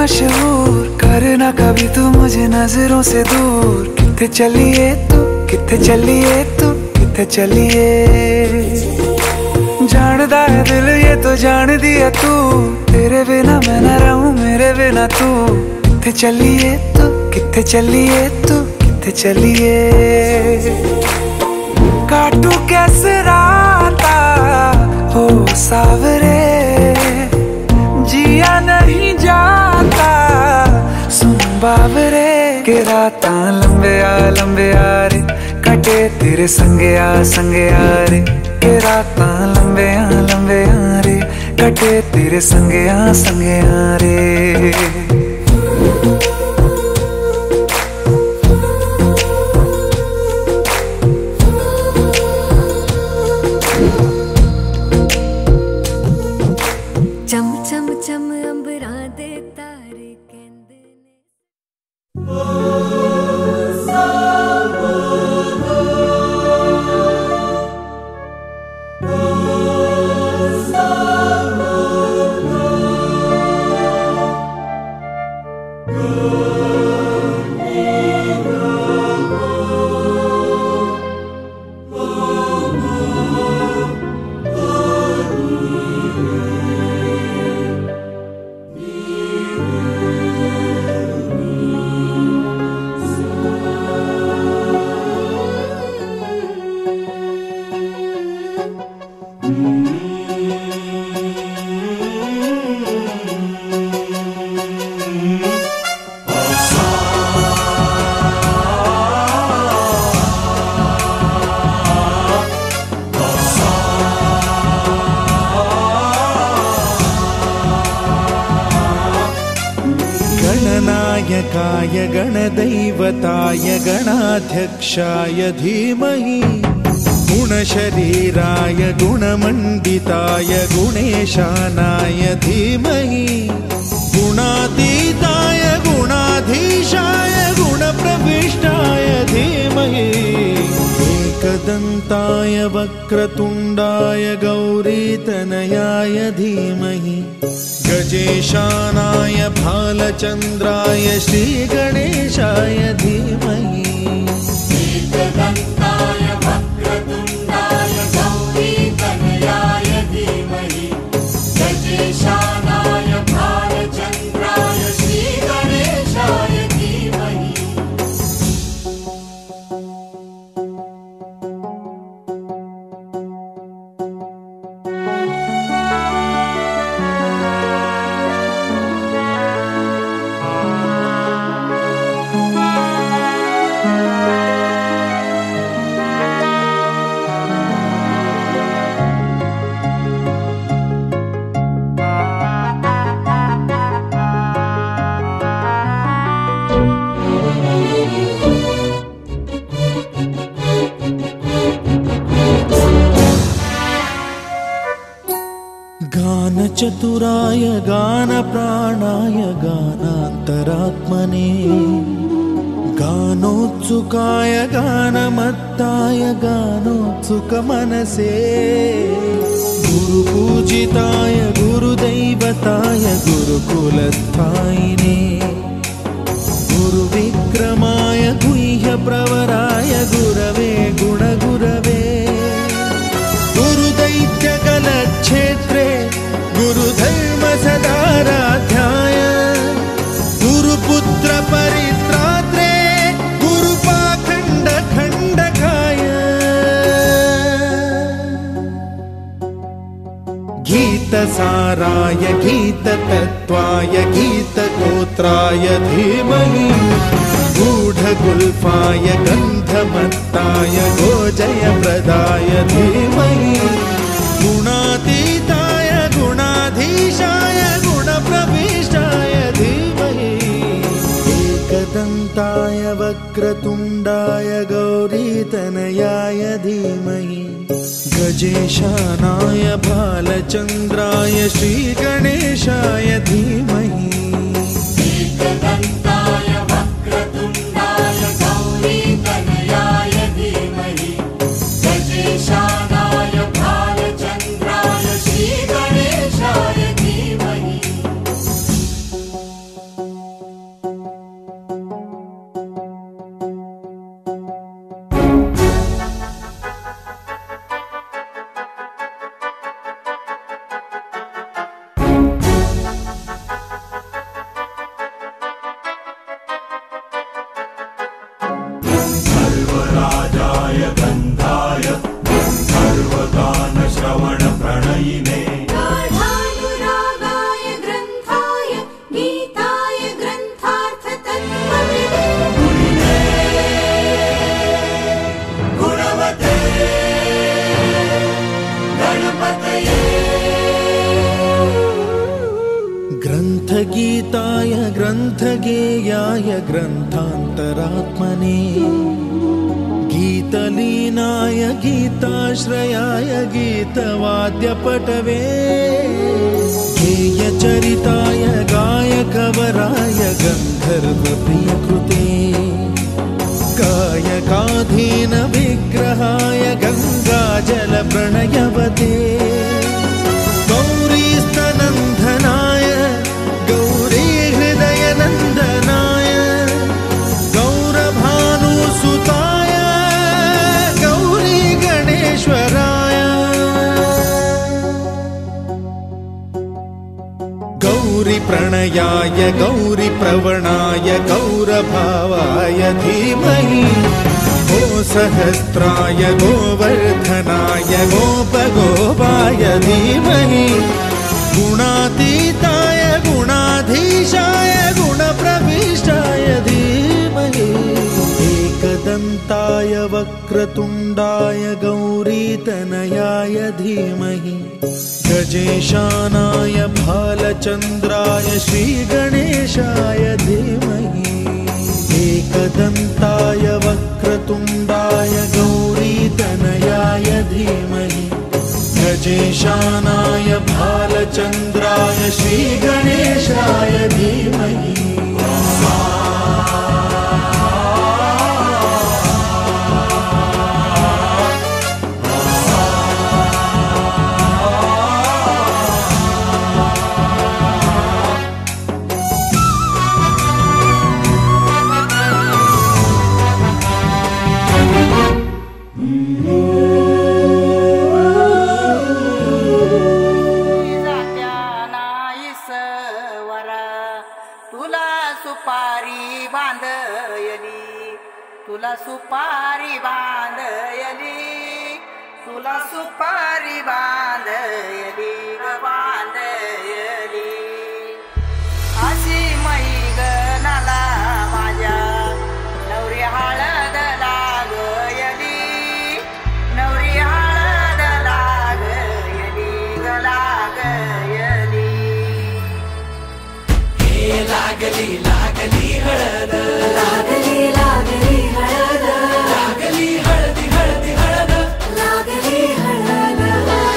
मशहूर, करना कभी तू मुझे नजरों से दूर। किथे चलिए तू, किथे चलिए तू, किथे चलिए। जानदा है दिल ये तो जान दिया तू, तेरे बिना मैं न रहूं मेरे बिना तू। किथे चलिए तू, किथे चलिए तू, किथे चलिए। काटू कैसे राता हो सावरे, जिया नहीं जाता सुन बाबरे। के राता लंबे आ रे, कटे तेरे संगे आ रे। के राता लंबे आ रे, कटे तेरे संगे आ रे। चम चम चम अंबरा दे तारे कहंदे गणनायकाय गणदैवताय गणाध्यक्षाय धीमहि, गुणशरीराय गुणमण्डिताय गुणेशानाय धीमहि, गुणातीताय गुणाधीशाय गुणप्रविष्टाय धीमहि, एकदन्ताय वक्रतुण्डाय गौरीतनयाय धीमहि, गजेशानाय भालचन्द्राय श्रीगणेशाय धीमहि। एकदन्ताय वक्रतुण्डाय गौरीतनयाय धीमहि, गजेशानाय भालचन्द्राय श्रीगणेशाय धीमहि। गानचतुराय गानप्राणाय गानान्तरात्मने, गानोत्सुकाय गानमत्ताय गानोत्सुकमनसे, गुरुपूजिताय गुरुदैवताय गुरुकुलस्थायिने, गुरुविक्रमाय गुह्यप्रवराय गुरवे गुणगुरवे, गुरुदैत्यकलक्षेत्रे गुरुधर्म सदाराध्याय, गुरुपुत्र परित्रात्रे गुरुपाखण्ड खण्डकाय, गीतसाराय गीततत्त्वाय गीतगोत्राय धीमहि, गूढगुल्फाय गन्धमत्ताय गोजयप्रदाय धीमहि, गुणातीताय गुणाधीशाय गुणप्रविष्टाय धीमहि, एकदन्ताय वक्रतुण्डाय गौरीतनयाय धीमहि, गजेशानाय भालचन्द्राय श्रीगणेशाय धीमहि। एकदन्ताय वक्रतुण्डाय गौरीतनयाय धीमहि, गजेशानाय भालचन्द्राय श्रीगणेशाय धीमहि। ग्रंथगीताय ग्रंथगेयाय ग्रंथान्तरात्मने गीतलीनाय गीताश्रयाय गीतवाद्यपटवे गेयचरिताय गायकवराय गन्धर्वप्रियकृते गायकाधीन विग्रहाय गङ्गाजलप्रणयवते गौरीस्तनन्दनाय गौरी हृदयनन्दनाय गौरभानुसुताय गौरी गणेश्वराय गौरी प्रणयाय गौरी प्रवणाय गौरभावाय धीमहि गो सहस्राय गोवर्धनाय गोपगोपाय धीमहि गुणातीताय गुणाधीशाय गुणप्रविष्टाय धीमहि एकदन्ताय वक्रतुण्डाय गौरीतनयाय धीमहि गजेशानाय भालचन्द्राय श्रीगणेशाय धीमहि एकदन्ताय वक्रतुण्डाय गौरीतनयाय धीमहि गजेशानाय भालचन्द्राय श्रीगणेशाय धीमहि तुला सुपारी बांधयली तुला सुपारी बांधयली बांधयली अशी मैगनाला माझ्या नवरी हळद लागयली नवरी हळद लागयली लागयली हे लागली लागली हळद लागली लागली हळद लागली हळदी हळदी हळद लागली हळद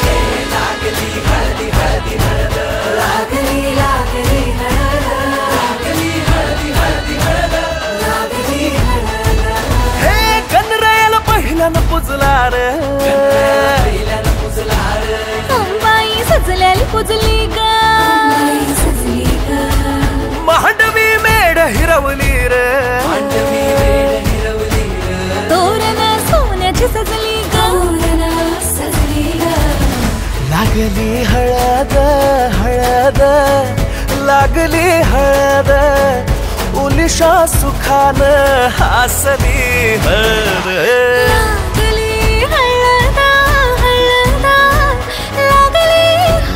हे लागली हळदी हळदी हळद लागली लागली हळद लागली हळदी हळदी हळद लागली हळद हे कनरायाला पहिल्यानं पुजला रे पहिल्यानं पुजला रे अंबाई सजल्याली पुजली ग सजली ग मांडवी मेढ हिरवली रे मांडवी मेढ हिरवली रे तोरण सोन्याची सजली ग सजली ग लागली हळद हळद लागली हळद उलिशा सुखान हासली हळद लागली हळद हळद लागली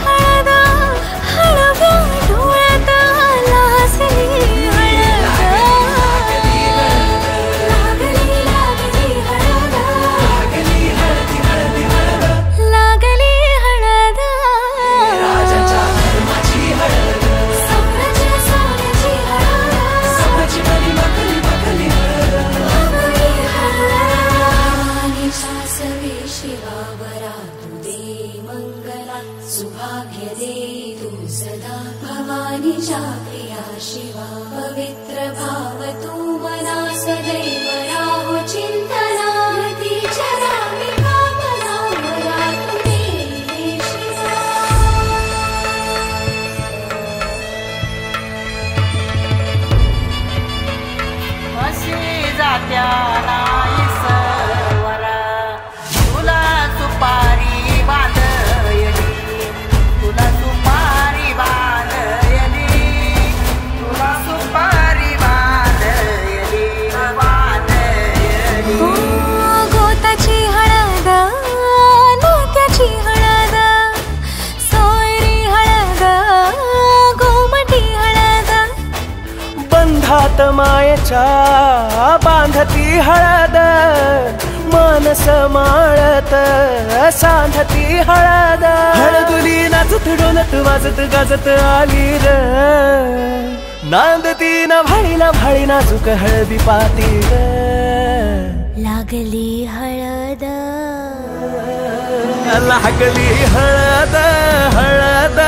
हळद हळव्या डोळ्यात लाजली हळद लागली लागली हळद लागली हळदी हळदी हळद लागली हळद राजाच्या धर्माची हळद सोन्याची सोन्याची हळद सोन्याची मली मखली मखली हळद लागली हळद सासवे शिवावरा तू दे मंगला सुभाग्य दे तू सदा भवानीच्या प्रिया शिवा पवित्र भाव तू मना सदैव राहो चिंतना तिच्या रामी कामना मला तू दे शिवा अशी जात्या नाही सवरा तुला सुपारी बांधयली तुला सुपारी बांधयली तुला सुपारी बांधयली बांधयली गोताची हळद नात्याची हळद सोयरी हळद गोमटी हळद बंधात मायेच्या बांधती हळद मानस माळत सांधती हळद हळदुली नाचत डोलत वाजत गाजत आली र काळी नाजूक हळदी पाती ग लागली हळद लागली हळद हळद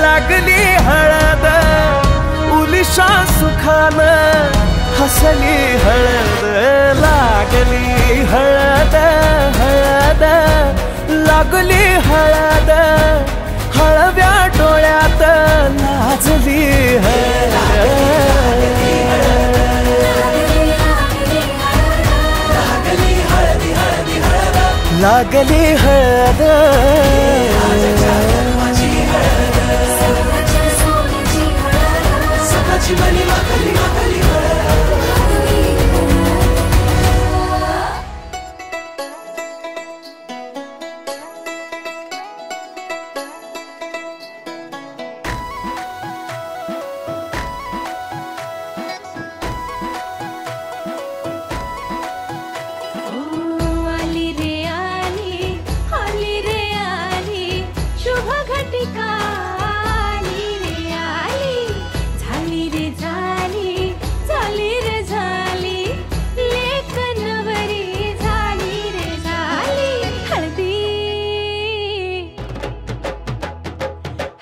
लागली हळद उलिशा सुखान हसली हळद लागली हळद हळद लागली हळद हळव्या डोळ्यात लाजली लागली हळद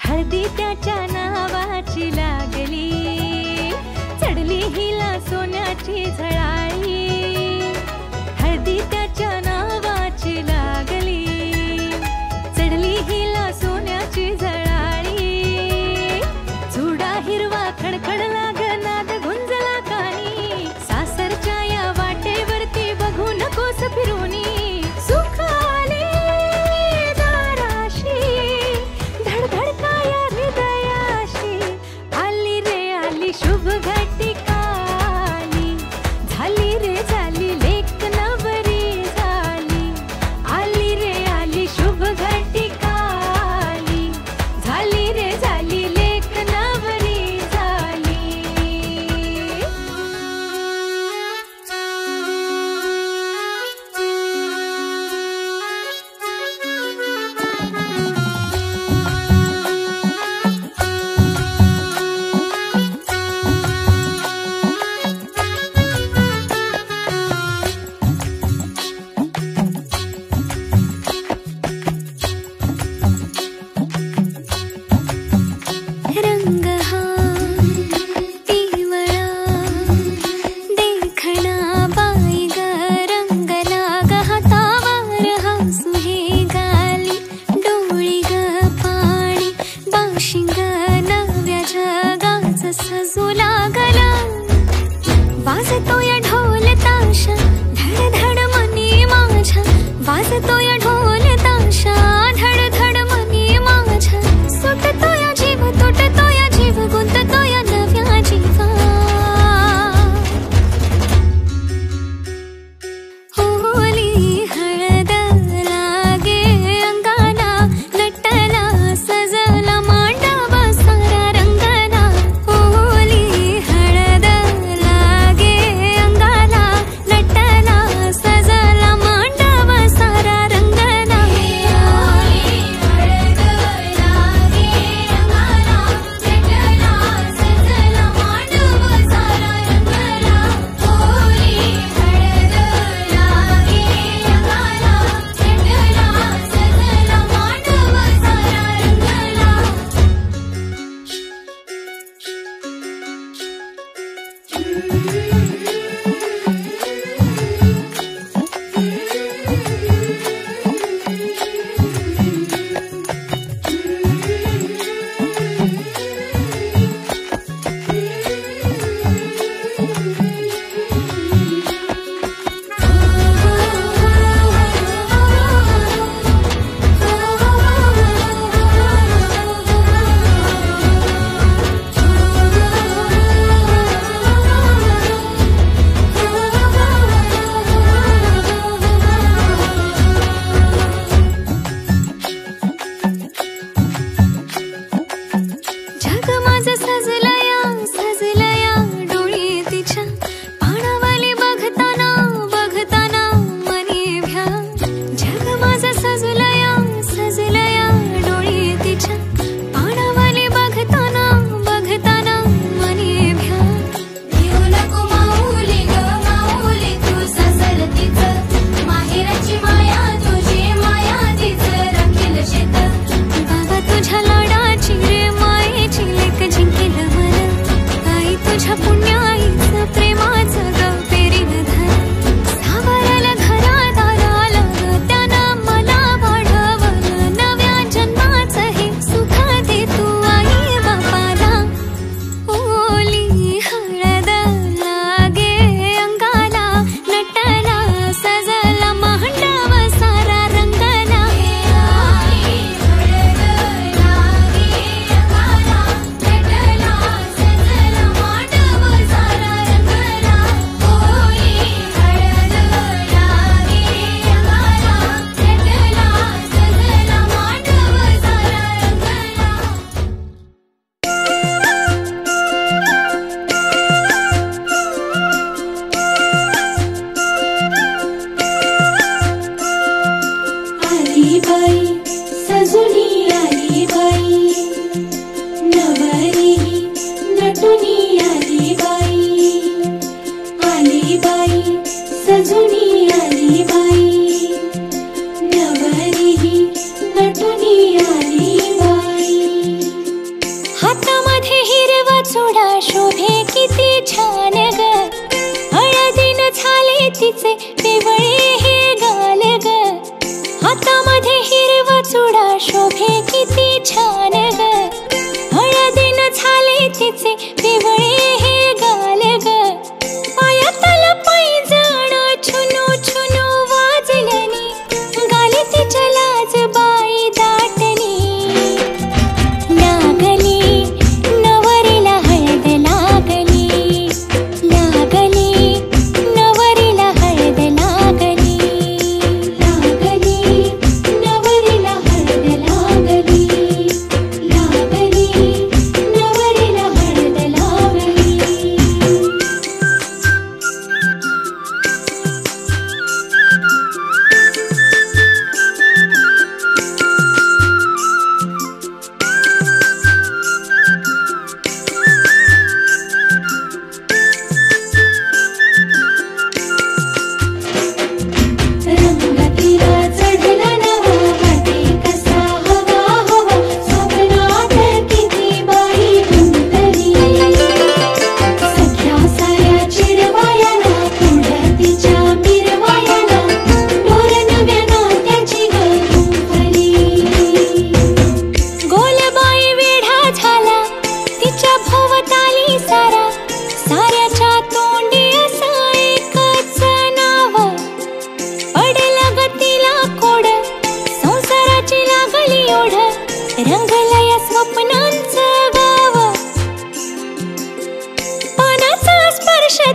हळदी त्याच्या नावाची लागली चढली हिला सोन्याची झळाळी हळदी त्याच्या नावाची लागली चढली हिला सोन्याची झळाळी चुडा हिरवा खडखडला गनाद गुंजला कानी सासरच्या या वाटेवरती बघू नकोस फिरूनी शुभ घटिका आली झाली रे झाली लेक नवरी झाली आली रे आली शुभ घटिका आली झाली रे झाली लेक नवरी झाली रंग हा पिवळा देखणा बाई ग रंगला ग हातावर हसू हे गाली डोळी ग पाणी बाशिंग नव्या जगाच सजू लागला वाजतो या ढोल ताशा धड धड मनी माझ्या वाजतो या ढोल ताशा धड धड मनी माझ्या सुटतो या जीव तुटतो या जीव गुंततो या नव्या जीवा होली हळद लागे अंगाला नटला सजला मांडवा सारा रंगला होली हळद लागे अंगाला नटला सजला मांडवा सारा रंगला होली हळद लागे अंगाला नटला सजला मांडवा सारा रंगला होली हळद लागे अंगाला नटला सजला मांडवा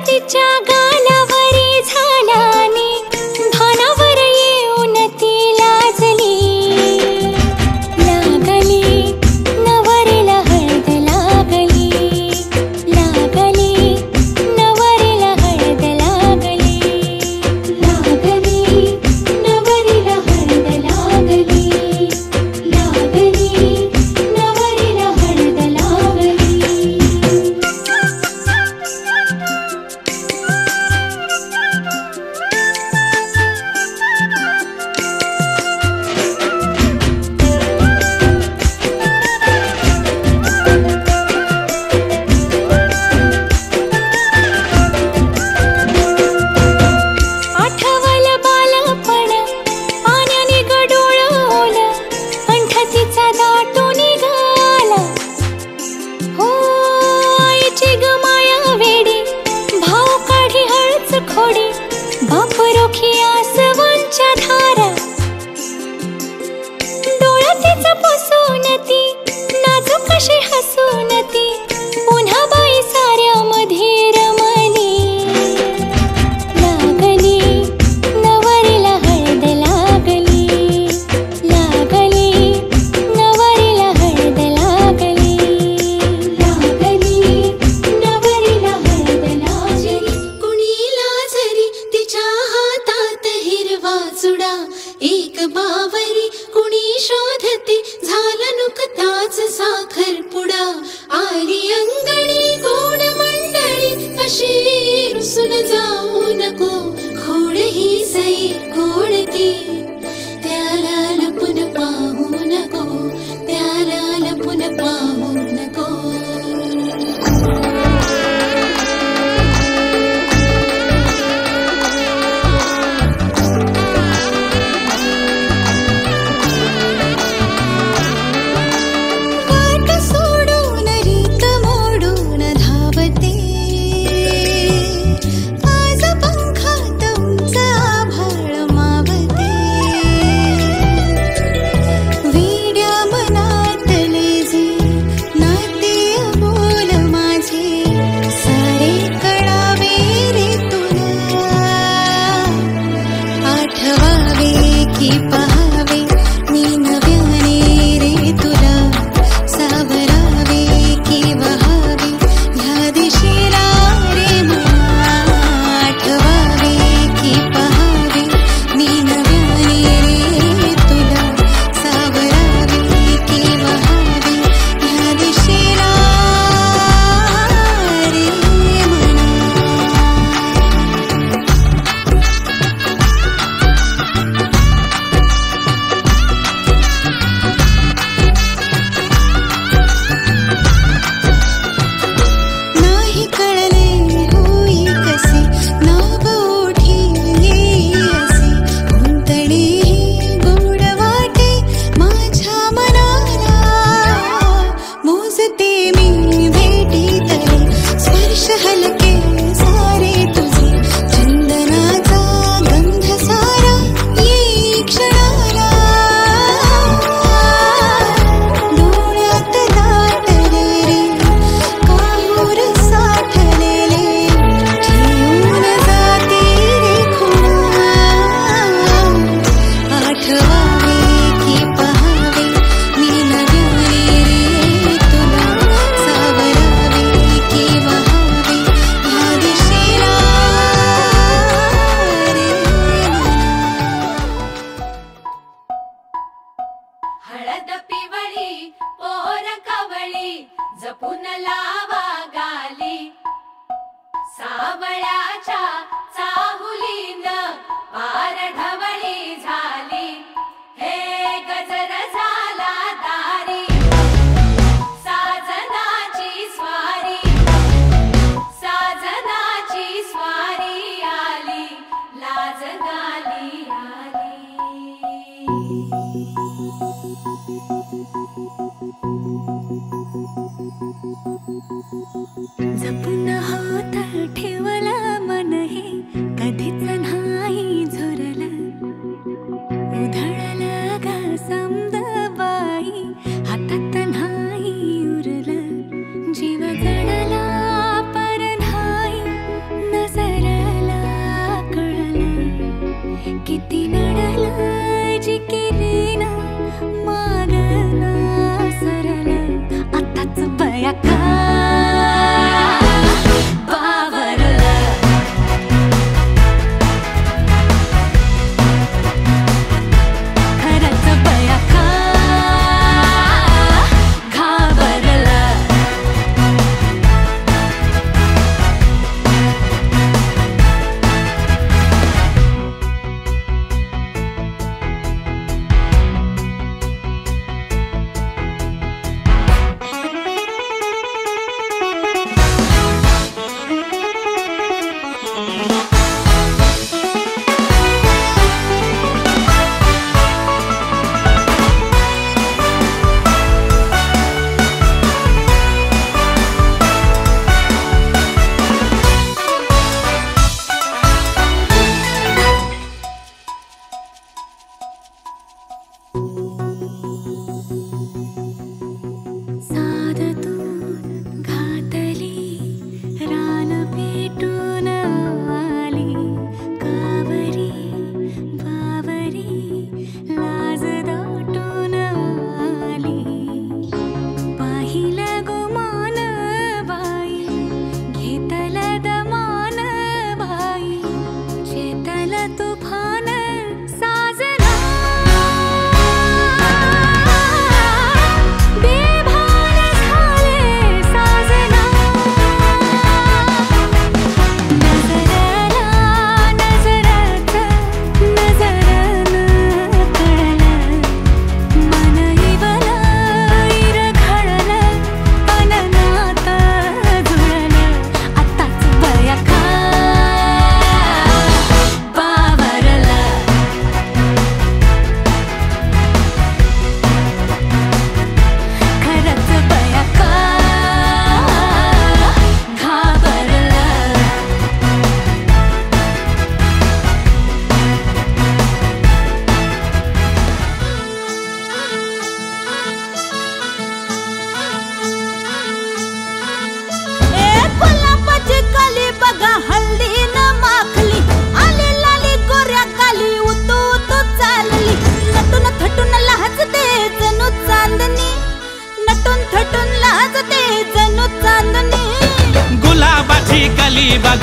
तिच्या गालावरी झाल्याने भानावर येऊन ती लाजली. लागली नवरीला हळद लागली, लागली नवरीला हळद लागली, लागली नवरीला हळद लागली, लागली नवरीला हळद लागली. आठवलं बालपण पाण्याने गडोळलं, कंठ तिचा दाटून निघाला. हो आईची ग माया वेडी, भाऊ काढी हळूच खोडी, बाप रोखी आसवांच्या धारा. डोळा तिचा पुसून ती नाजूक कशी हसून ती पुन्हा बाई साऱ्यामध्ये रमली. लागली नवरीला हळद लागली, लागली नवरीला हळद लागली, लागली नवरीला हळद लागली. कुणी लाजरी तिच्या हातात हिरवा चुडा, एक बावरी कुणी शोधते झाला नुकताच साखरपुडा. आली अंगणी गोड मंडळी कशी रुसून जाऊ नको, खोड ही सई खोडती त्याला लपून पाहू नको, त्याला लपून पाहू नको. वाट सोडून रीत मोडून धावते, आज पंखात उंच आभाळ मावते. वेड्या मनातले जे नाते अबोल माझे, सारे कळावे रे तुला. आठवावे की पहावे मी नव्याने रे तुला, सावरावे की वहावे ह्या दिशेला रे मना. आठवावे की पहावे मी नव्याने रे तुला, सावरावे की वहावे ह्या दिशेला रे मना. नाही कळले होई कसे नाव ओठी येई असे, गुंतणे ही गोड वाटे माझ्या मनाला. मोजते मी भेटी तरी स्पर्श हलके सारे तुझे, चंदनाचा गंध सारा येई क्षणाला. डोळ्यात दाटले रे काहूर साठलेले, ठेवून जाते रे खुणा. आठवावे की पहावे मी नव्याने रे तुला, सावरावे की वहावे ह्या दिशेला रे हळद पिवळी पोर कवळी जपून लावा गाली, सावळ्याच्या चाहुलीन पार ढवळी झाली. हे गजर झाला दारी, साजनाची स्वारी, साजनाची स्वारी आली, लाज गाली आली. जपून होत ठेवला मन हे कधीच नाही झुरलं, उधळलं ग समद बाई हातात नाही उरलं. जीव जडला पर नाही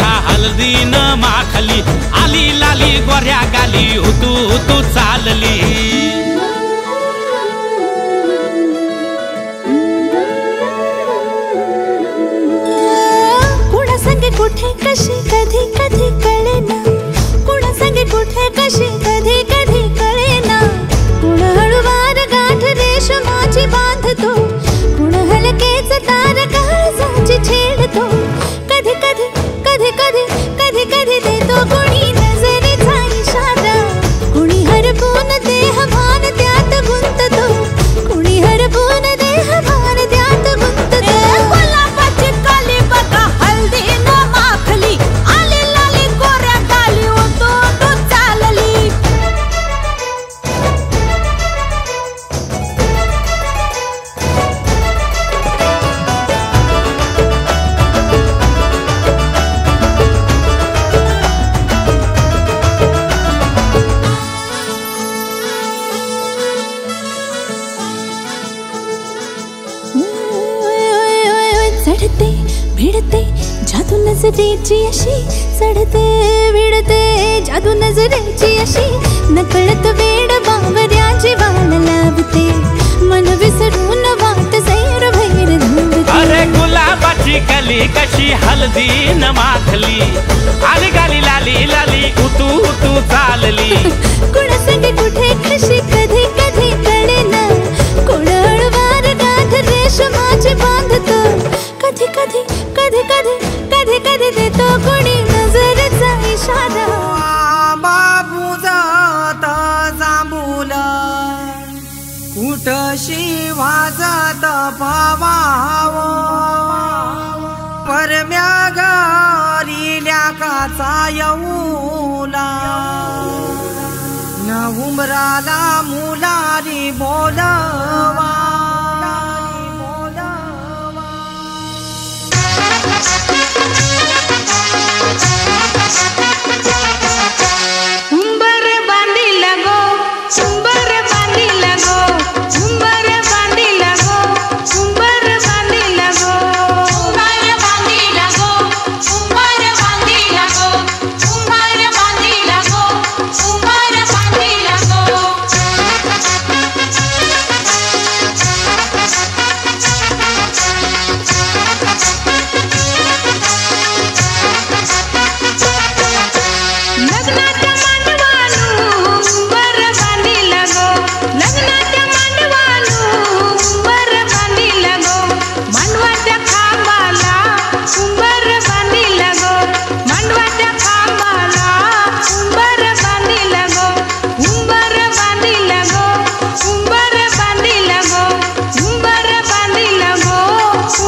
बघा हळदीन माखली आली लाली गोऱ्या गाली हुतू चालली कुणा संगे कुठे कशी कधी कधी कळेना कुणा संगे कुठे कशी कधी कधी कळेना कुण हळूवार गाठ रेशमाची बांधतो कुण हलकेच तार काळजाची छेडतो कधी कधी कधी कधी कधी कधी देतो कुणी नजरेचा इशारा कुणी हरपून देह भान त्यात गुंततो कुणी हरपून देह भान त्यात गुंततो गुलाबाची काली बघा हल्दी न माखली आली लाली गोऱ्या गाली होतो तो चालली चढते भिडते जादू नजरेची अशी चढते भिडते जादू नजरेची अशी नकळत वेड बावऱ्याची वाण लावते मन विसरून वाट सैर भैर धुवते अरे गुलाबाची कली कशी हळदीन माखली आली गाली लाली लाली उतू चालली कुणा संगे कुठे कशी कधी कधी कळेना कुण हळूवार गाठ रेशमाची बांधतो कधी कधी कधी कधी कधी कधी देतो कोणी नजरेचा इशारा बाबू जात जांभूल कुठशी वाजत भावाव परम्या घरील्या काचा येऊला न उमराला मुलारी बोलवा उंबर बांधिला गो उंबर बांधिला गो उंबर बांधिला गो उंबर बांधिला गो उंबर बांधिला गो उंबर बांधिला गो उंबर बांधिला गो उंबर बांधिला गो लग्नाच्या मांडवानू उंबर बांधिला गो लग्नाच्या मांडवानू उंबर बांधिला गो मांडवाच्या खांबाला उंबर बांधिला गो मांडवाच्या खांबाला उंबर बांधिला गो उंबर बांधिला गो उंबर बांधिला गो उंबर बांधिला गो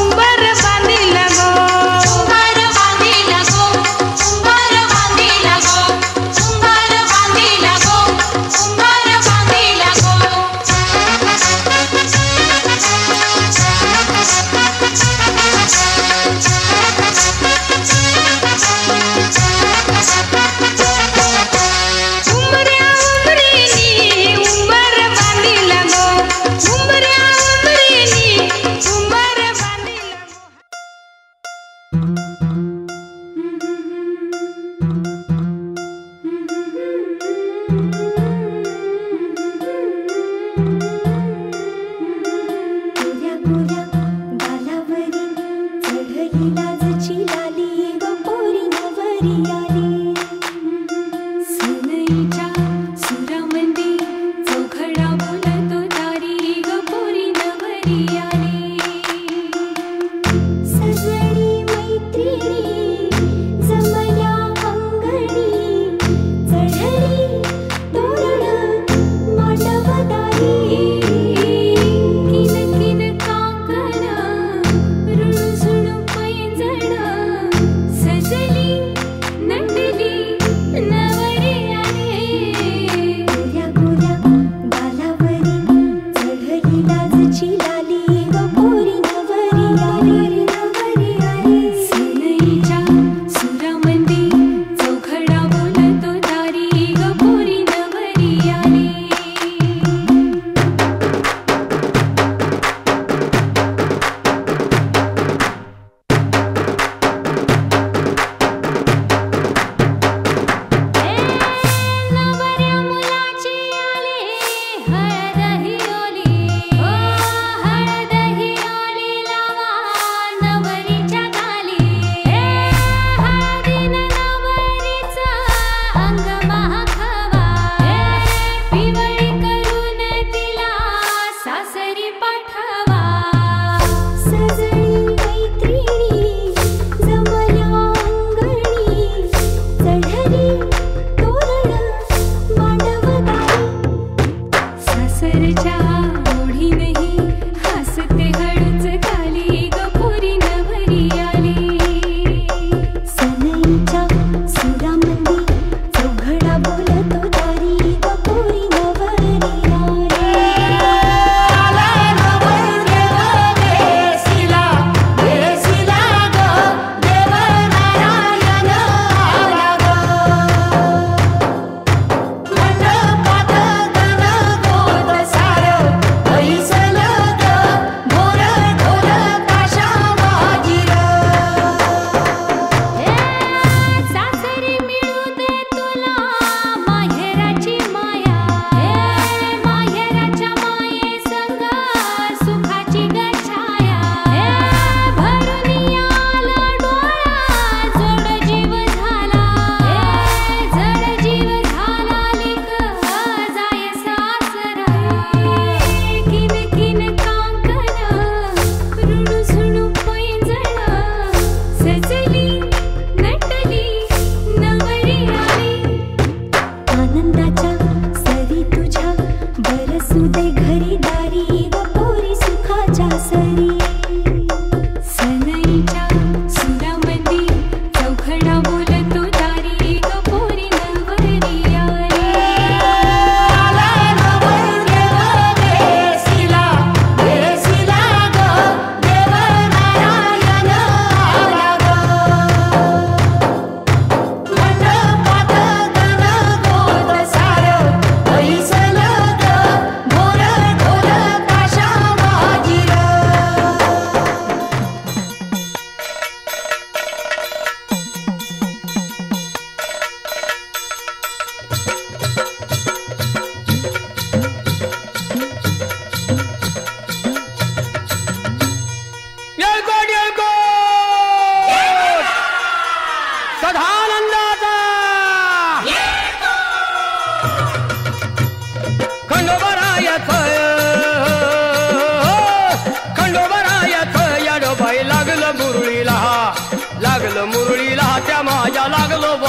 उंबर बांधिला गो उंबर बांधिला गो उंबर बांधिला गो उंबर बांधिला गो उंबर बांधिला उंबऱ्या उंबरीनी उंबर बांधिला गो उंबऱ्या उंबरीनी उंबर बांधिला गो गोऱ्या गोऱ्या गालावरी चढली लाजची लाली ग पोरी नवरी आली सनईच्या सुरामध्ये चौघडा बोलतो तारी ग पोरी नवरी आली सजणी मैत्रिणी जमल्या अंगणी चढली तोरण मांडवदारी किन किन काकण रुणझुण पैंजण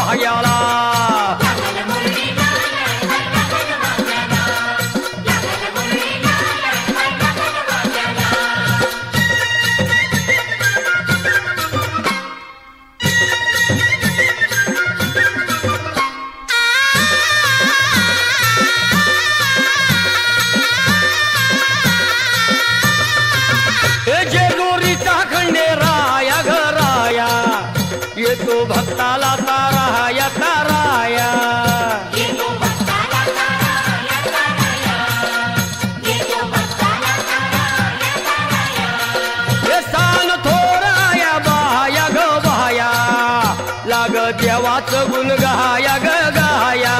भाग्याला येतो भक्ताला ताराया ताराया हे सान थोराया बाया ग बाया लाग देवाचं गुण गाया ग गाया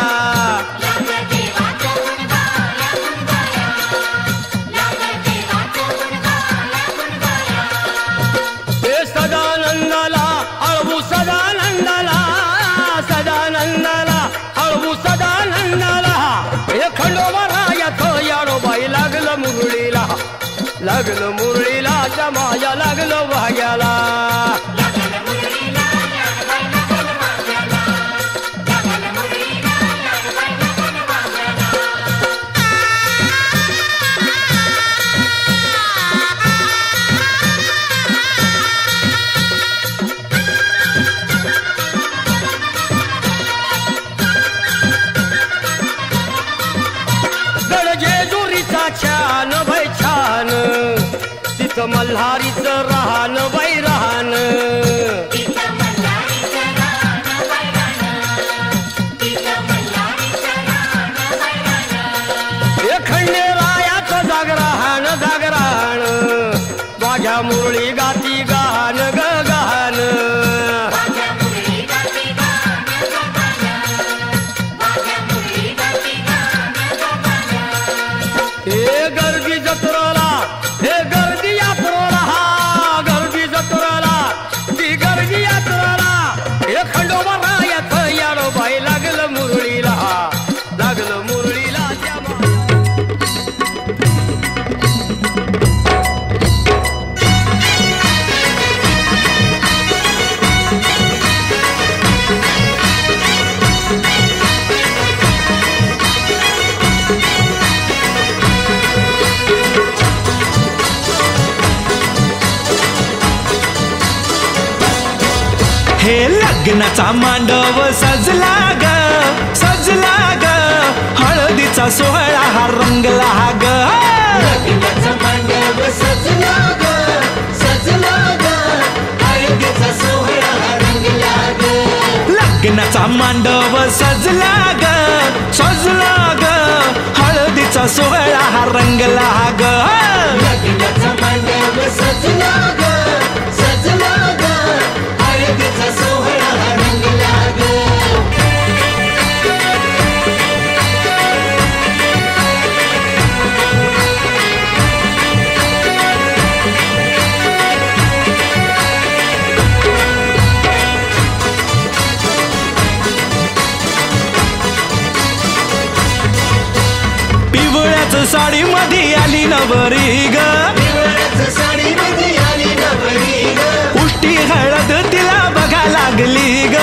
हे सदानंदाला अळवू सदानंदाला सदानंदाला अळवू सदानंदाला हे खंडोबारायाचं याडोबाई लागलं मुरळीला जमाया लागलं भाग्याला छान भय छान तिथं मल्हारीचं राहन बाई राहन हे खंडेरायाचं जागराहन जागराहन माझ्या मुरळी गाती गाहन ग गाहन हे गर्दी जत्रेला हे गर्दी यात्रेला हा गर्दी जत्रेला ती गर्दी यात्रेला हे खंडोबारायाचं याडोबाई लागलं मुरळीला हे लग्नाचा मांडव सजला ग हळदीचा सोहळा हा रंगला ग लग्नाचा मांडव सजला ग हळदीचा सोहळा हा रंगला ग लग्नाचा मांडव सजला ग हळदीचा सोहळा हा रंगला ग लग्नाचा मांडव सजला ग सोहळा हा रंगला ग पिवळ्याच साडी मध्ये आली नवरी ग उष्टी हळद तिला बघा लागली ग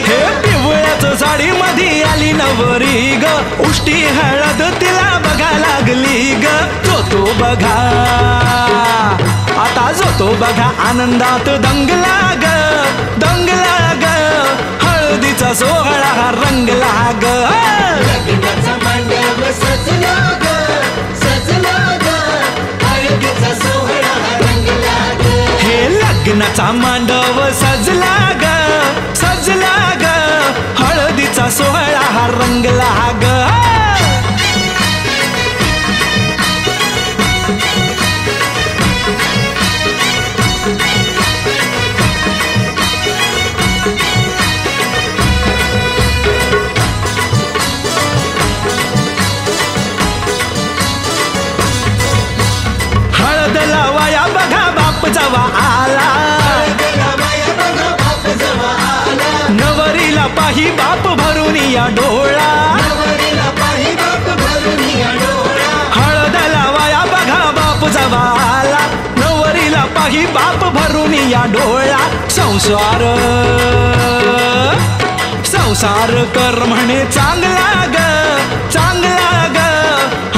हे पिवळ्याच साडी मध्ये आली नवरी ग उष्टी हळद तिला बघा लागली ग जो बघा आता जो बघा आनंदात दंगला ग हळदीचा सोहळा हा रंगला ग लग्नाचा मांडव सजला ग हळदीचा सोहळा हा रंगला ग हे लग्नाचा मांडव सजला ग हळदीचा सोहळा हा रंगला ग हळद लावाया बघा बाप जवा आला नवरीला पाही बाप भरून या डोळा हळद लावाया बघा बाप जवा आला नवरीला पाही आई बाप भरून या डोळा संसार संसार कर म्हणे चांगला ग चांगला ग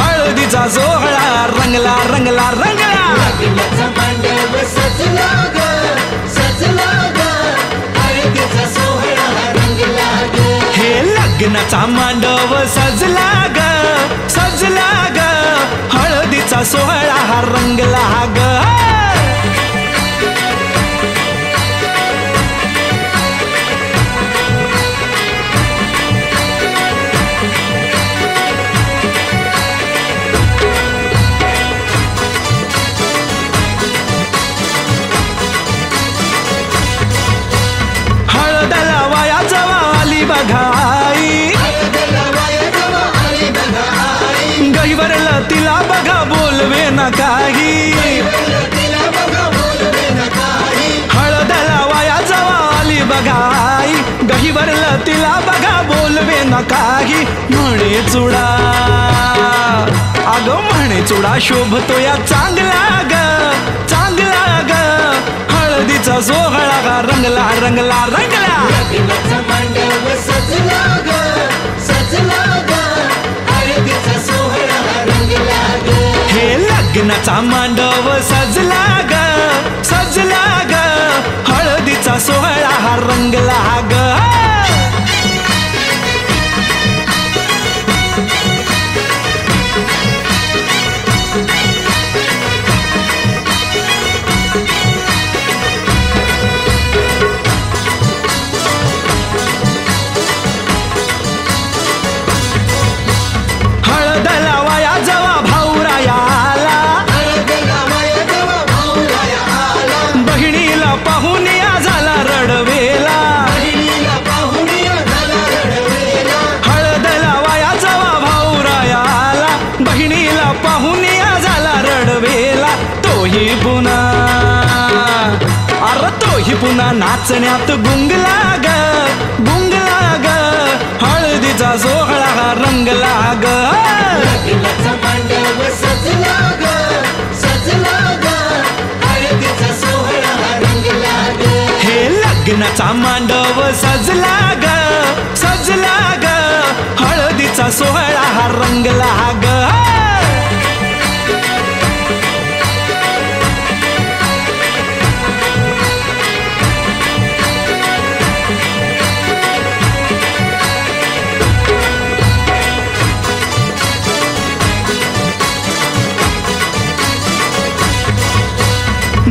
हळदीचा सोहळा रंगला रंगला रंगला लग्नाचा मांडव सजला ग सजला ग हळदीचा सोहळा रंगला ग हे लग्नाचा मांडव सजला ग सजला ग हळदीचा सोहळा हा रंगला ग हळदला वाया जवाली बघाई गहिवरला तिला बघा बोलवे न काही हळदला वाया जवाली बघाई गहिवरला तिला बघा बोलवे न काही म्हणे चुडा अगं म्हणे चुडा शोभतो या चांगला ग चांगला ग हळदीचा सोहळा गा रंगला रंगला रंगला लग्नाचा मांडव सजला ग सजला ग हळदीचा सोहळा रंगला ग हे लग्नाचा मांडव सजला ग सजला ग हळदीचा सोहळा हा रंगला ग हळदला वाया जवा भाऊरायाला बहिणीला पाहून या झाला रडवेला हळदला वाया जवा भाऊरायाला बहिणीला पाहून या झाला रडवेला तोही पुन्हा अरे तोही पुन्हा नाचण्यात गुंगला ग गुंगला ग हळदीचा सोहळा हा रंगला ग लग्नाचा मांडव सजला ग सजला ग हळदीचा सोहळा रंगला ग हे लग्नाचा मांडव सजला ग सजला ग हळदीचा सोहळा हा रंगला ग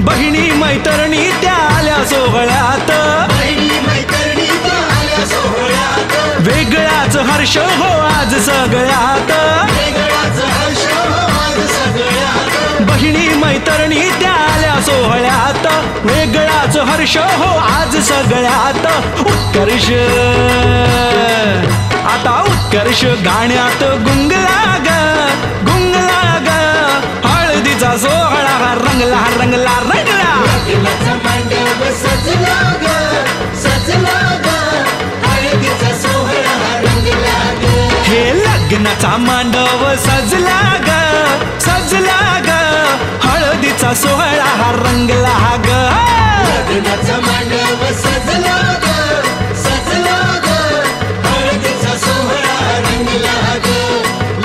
बहिणी मैत्रिणी त्या आल्या सोहळ्यात वेगळाच हर्ष हो आज सगळ्यात बहिणी मैत्रिणी त्या आल्या सोहळ्यात वेगळाच हर्ष हो आज सगळ्यात उत्कर्ष आता उत्कर्ष गाण्यात गुंगला ग गुंगला ग हळदीचा सोहळा हा रंगला रंगला रंगला लग्नाचा मांडव सजला ग सजला ग हळदीचा सोहळा रंगला ग हे लग्नाचा मांडव सजला ग सजला ग हळदीचा सोहळा हा रंगला ग लग्नाचा मांडव सजला ग सजला ग हळदीचा सोहळा रंगला ग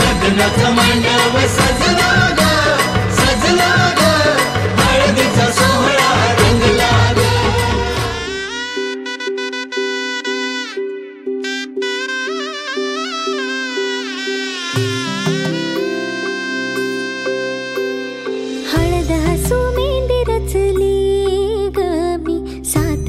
लग्नाचा मांडव सजला ग सजला ग हळदीचा सोहळा रंगला ग हळद हसू मेंदी रचली ग मी सात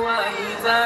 वाही जा